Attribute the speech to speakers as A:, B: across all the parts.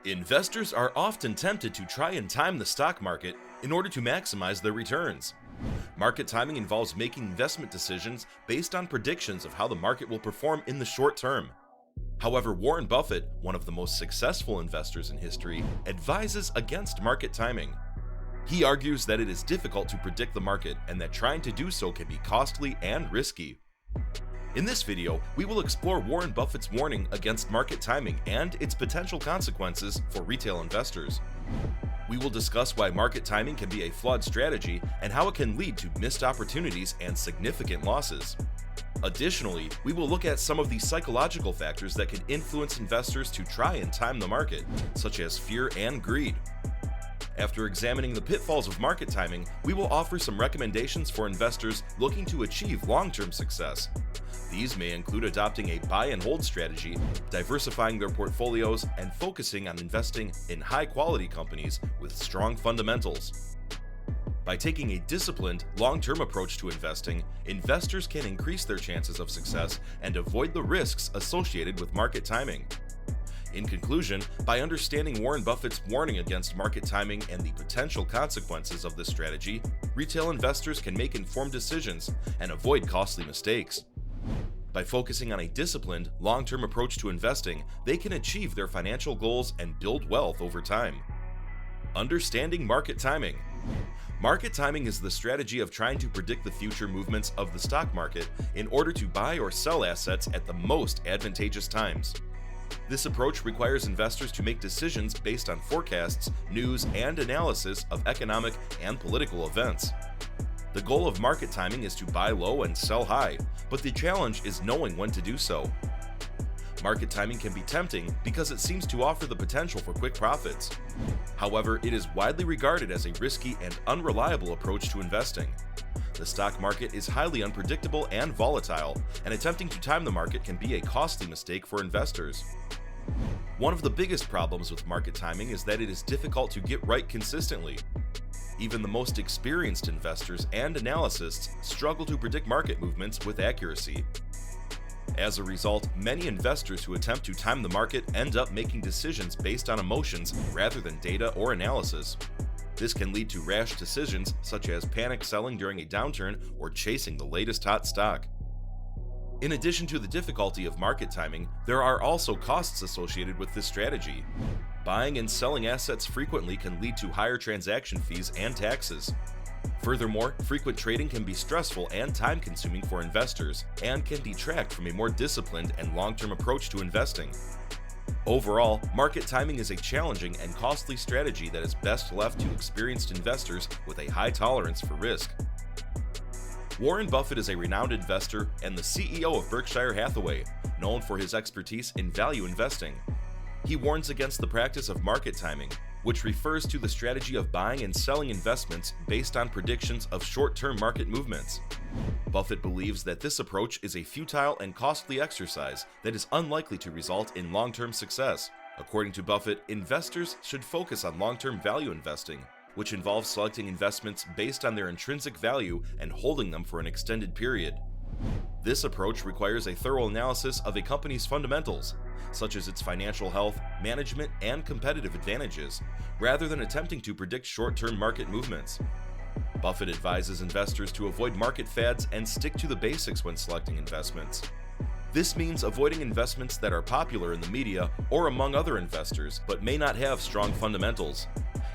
A: Investors are often tempted to try and time the stock market in order to maximize their returns. Market timing involves making investment decisions based on predictions of how the market will perform in the short term. However, Warren Buffett, one of the most successful investors in history, advises against market timing. He argues that it is difficult to predict the market and that trying to do so can be costly and risky. In this video, we will explore Warren Buffett's warning against market timing and its potential consequences for retail investors. We will discuss why market timing can be a flawed strategy and how it can lead to missed opportunities and significant losses. Additionally, we will look at some of the psychological factors that can influence investors to try and time the market, such as fear and greed. After examining the pitfalls of market timing, we will offer some recommendations for investors looking to achieve long-term success. These may include adopting a buy and hold strategy, diversifying their portfolios, and focusing on investing in high-quality companies with strong fundamentals. By taking a disciplined, long-term approach to investing, investors can increase their chances of success and avoid the risks associated with market timing. In conclusion, by understanding Warren Buffett's warning against market timing and the potential consequences of this strategy, retail investors can make informed decisions and avoid costly mistakes. By focusing on a disciplined, long-term approach to investing, they can achieve their financial goals and build wealth over time. Understanding market timing. Market timing is the strategy of trying to predict the future movements of the stock market in order to buy or sell assets at the most advantageous times. This approach requires investors to make decisions based on forecasts, news, and analysis of economic and political events. The goal of market timing is to buy low and sell high, but the challenge is knowing when to do so. Market timing can be tempting because it seems to offer the potential for quick profits. However, it is widely regarded as a risky and unreliable approach to investing. The stock market is highly unpredictable and volatile, and attempting to time the market can be a costly mistake for investors. One of the biggest problems with market timing is that it is difficult to get right consistently. Even the most experienced investors and analysts struggle to predict market movements with accuracy. As a result, many investors who attempt to time the market end up making decisions based on emotions rather than data or analysis. This can lead to rash decisions such as panic selling during a downturn or chasing the latest hot stock. In addition to the difficulty of market timing, there are also costs associated with this strategy. Buying and selling assets frequently can lead to higher transaction fees and taxes. Furthermore, frequent trading can be stressful and time-consuming for investors and can detract from a more disciplined and long-term approach to investing. Overall, market timing is a challenging and costly strategy that is best left to experienced investors with a high tolerance for risk. Warren Buffett is a renowned investor and the CEO of Berkshire Hathaway, known for his expertise in value investing. He warns against the practice of market timing, which refers to the strategy of buying and selling investments based on predictions of short-term market movements. Buffett believes that this approach is a futile and costly exercise that is unlikely to result in long-term success. According to Buffett, investors should focus on long-term value investing, which involves selecting investments based on their intrinsic value and holding them for an extended period. This approach requires a thorough analysis of a company's fundamentals, such as its financial health, management, and competitive advantages, rather than attempting to predict short-term market movements. Buffett advises investors to avoid market fads and stick to the basics when selecting investments. This means avoiding investments that are popular in the media or among other investors, but may not have strong fundamentals.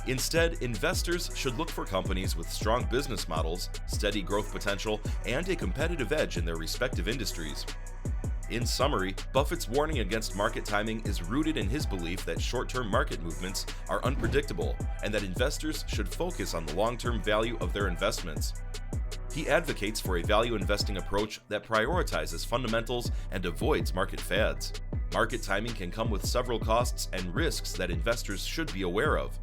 A: Instead, investors should look for companies with strong business models, steady growth potential, and a competitive edge in their respective industries. In summary, Buffett's warning against market timing is rooted in his belief that short-term market movements are unpredictable and that investors should focus on the long-term value of their investments. He advocates for a value investing approach that prioritizes fundamentals and avoids market fads. Market timing can come with several costs and risks that investors should be aware of.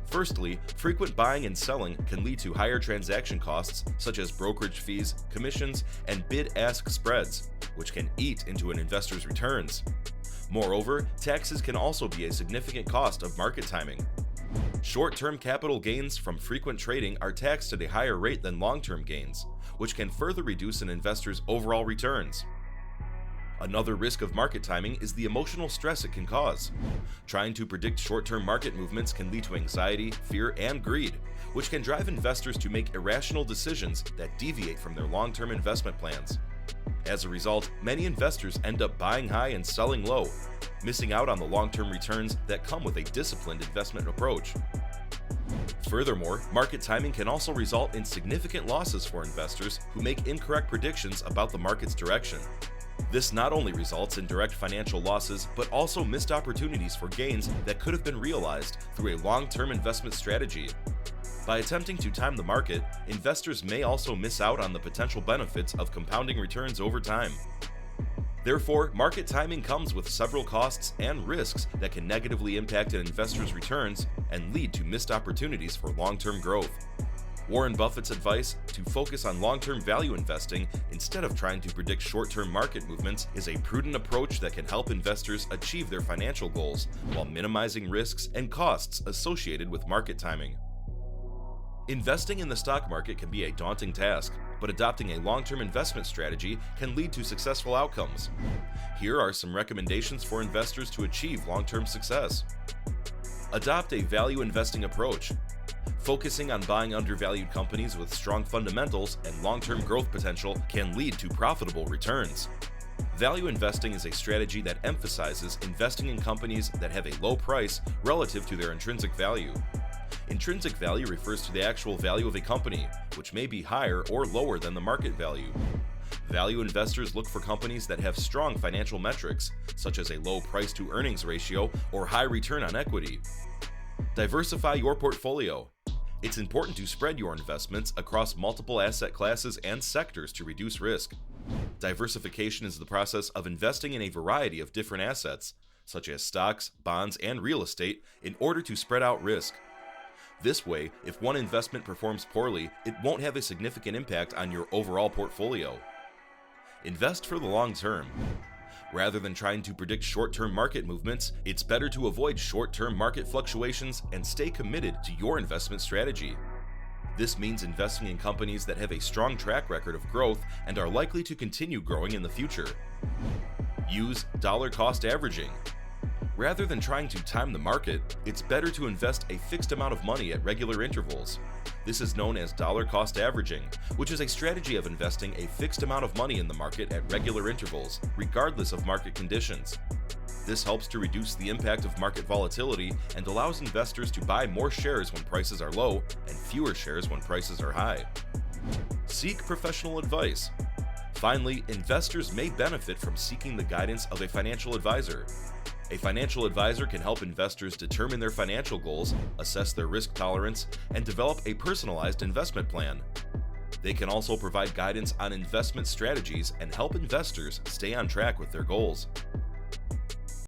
A: Firstly, frequent buying and selling can lead to higher transaction costs such as brokerage fees, commissions, and bid-ask spreads, which can eat into an investor's returns. Moreover, taxes can also be a significant cost of market timing. Short-term capital gains from frequent trading are taxed at a higher rate than long-term gains, which can further reduce an investor's overall returns. Another risk of market timing is the emotional stress it can cause. Trying to predict short-term market movements can lead to anxiety, fear, and greed, which can drive investors to make irrational decisions that deviate from their long-term investment plans. As a result, many investors end up buying high and selling low, missing out on the long-term returns that come with a disciplined investment approach. Furthermore, market timing can also result in significant losses for investors who make incorrect predictions about the market's direction. This not only results in direct financial losses, but also missed opportunities for gains that could have been realized through a long-term investment strategy. By attempting to time the market, investors may also miss out on the potential benefits of compounding returns over time. Therefore, market timing comes with several costs and risks that can negatively impact an investor's returns and lead to missed opportunities for long-term growth. Warren Buffett's advice to focus on long-term value investing instead of trying to predict short-term market movements is a prudent approach that can help investors achieve their financial goals while minimizing risks and costs associated with market timing. Investing in the stock market can be a daunting task, but adopting a long-term investment strategy can lead to successful outcomes. Here are some recommendations for investors to achieve long-term success. Adopt a value investing approach. Focusing on buying undervalued companies with strong fundamentals and long-term growth potential can lead to profitable returns. Value investing is a strategy that emphasizes investing in companies that have a low price relative to their intrinsic value. Intrinsic value refers to the actual value of a company, which may be higher or lower than the market value. Value investors look for companies that have strong financial metrics, such as a low price-to-earnings ratio or high return on equity. Diversify your portfolio. It's important to spread your investments across multiple asset classes and sectors to reduce risk. Diversification is the process of investing in a variety of different assets, such as stocks, bonds, and real estate, in order to spread out risk. This way, if one investment performs poorly, it won't have a significant impact on your overall portfolio. Invest for the long term. Rather than trying to predict short-term market movements, it's better to avoid short-term market fluctuations and stay committed to your investment strategy. This means investing in companies that have a strong track record of growth and are likely to continue growing in the future. Use dollar cost averaging. Rather than trying to time the market, it's better to invest a fixed amount of money at regular intervals. This is known as dollar cost averaging, which is a strategy of investing a fixed amount of money in the market at regular intervals, regardless of market conditions. This helps to reduce the impact of market volatility and allows investors to buy more shares when prices are low and fewer shares when prices are high. Seek professional advice. Finally, investors may benefit from seeking the guidance of a financial advisor. A financial advisor can help investors determine their financial goals, assess their risk tolerance, and develop a personalized investment plan. They can also provide guidance on investment strategies and help investors stay on track with their goals.